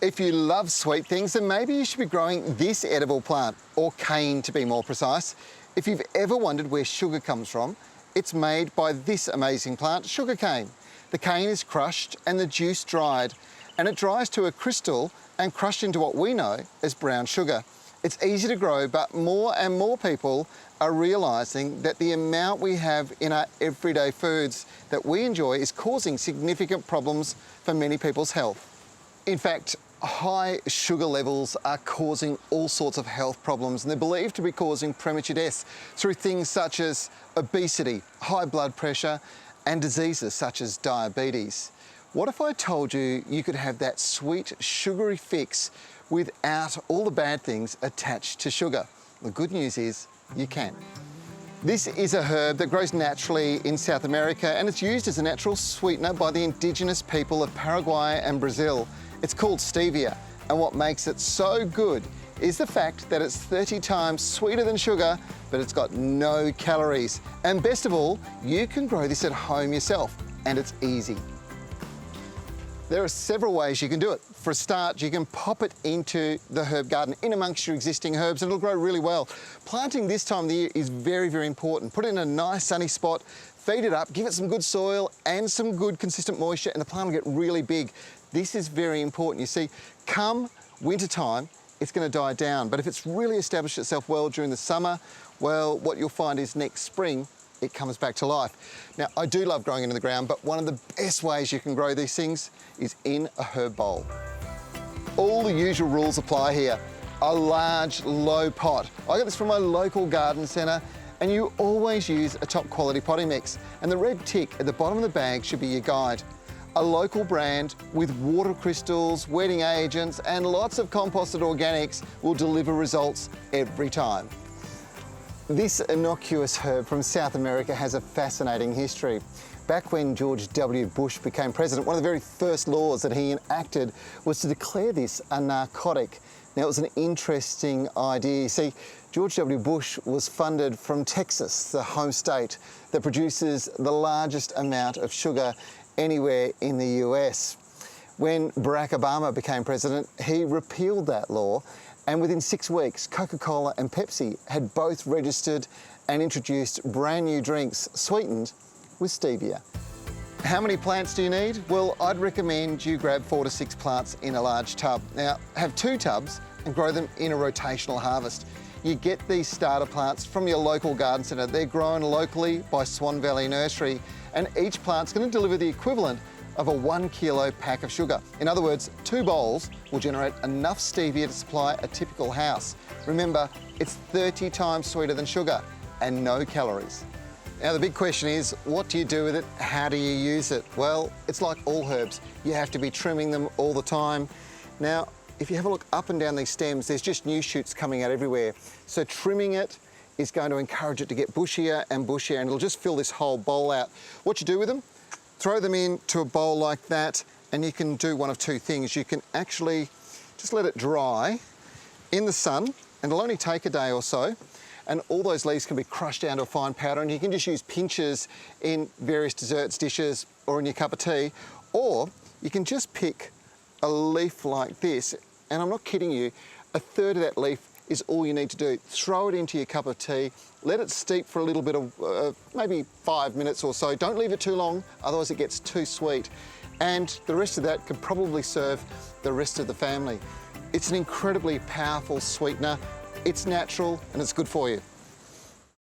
If you love sweet things, then maybe you should be growing this edible plant, or cane to be more precise. If you've ever wondered where sugar comes from, it's made by this amazing plant, sugar cane. The cane is crushed and the juice dried, and it dries to a crystal and crushed into what we know as brown sugar. It's easy to grow, but more and more people are realising that the amount we have in our everyday foods that we enjoy is causing significant problems for many people's health. In fact, high sugar levels are causing all sorts of health problems, and they're believed to be causing premature deaths through things such as obesity, high blood pressure, and diseases such as diabetes. What if I told you you could have that sweet, sugary fix without all the bad things attached to sugar? The good news is you can. This is a herb that grows naturally in South America, and it's used as a natural sweetener by the indigenous people of Paraguay and Brazil. It's called Stevia, and what makes it so good is the fact that it's 30 times sweeter than sugar, but it's got no calories. And best of all, you can grow this at home yourself, and it's easy. There are several ways you can do it. For a start, you can pop it into the herb garden in amongst your existing herbs, and it'll grow really well. Planting this time of the year is very, very important. Put it in a nice sunny spot, feed it up, give it some good soil and some good consistent moisture, and the plant will get really big. This is very important. You see, come winter time, it's going to die down, but if it's really established itself well during the summer, well, what you'll find is next spring, it comes back to life. Now, I do love growing into the ground, but one of the best ways you can grow these things is in a herb bowl. All the usual rules apply here. A large, low pot. I got this from my local garden centre, and you always use a top quality potting mix. And the red tick at the bottom of the bag should be your guide. A local brand with water crystals, wetting agents, and lots of composted organics will deliver results every time. This innocuous herb from South America has a fascinating history. Back when George W. Bush became president, one of the very first laws that he enacted was to declare this a narcotic. Now, it was an interesting idea. You see, George W. Bush was funded from Texas, the home state that produces the largest amount of sugar anywhere in the US. When Barack Obama became president, he repealed that law, and within 6 weeks, Coca-Cola and Pepsi had both registered and introduced brand new drinks sweetened with stevia. How many plants do you need? Well, I'd recommend you grab 4 to 6 plants in a large tub. Now, have 2 tubs and grow them in a rotational harvest. You get these starter plants from your local garden centre. They're grown locally by Swan Valley Nursery, and each plant's going to deliver the equivalent of a 1 kilo pack of sugar. In other words, 2 bowls will generate enough stevia to supply a typical house. Remember, it's 30 times sweeter than sugar and no calories. Now, the big question is, what do you do with it? How do you use it? Well, it's like all herbs. You have to be trimming them all the time. Now, if you have a look up and down these stems, there's just new shoots coming out everywhere. So trimming it is going to encourage it to get bushier and bushier, and it'll just fill this whole bowl out. What you do with them? Throw them into a bowl like that, and you can do one of 2 things. You can actually just let it dry in the sun, and it'll only take a day or so, and all those leaves can be crushed down to a fine powder, and you can just use pinchers in various desserts dishes or in your cup of tea, or you can just pick a leaf like this, and I'm not kidding you, 1/3 of that leaf is all you need to do. Throw it into your cup of tea, let it steep for a little bit of, maybe 5 minutes or so. Don't leave it too long, otherwise it gets too sweet. And the rest of that could probably serve the rest of the family. It's an incredibly powerful sweetener. It's natural and it's good for you.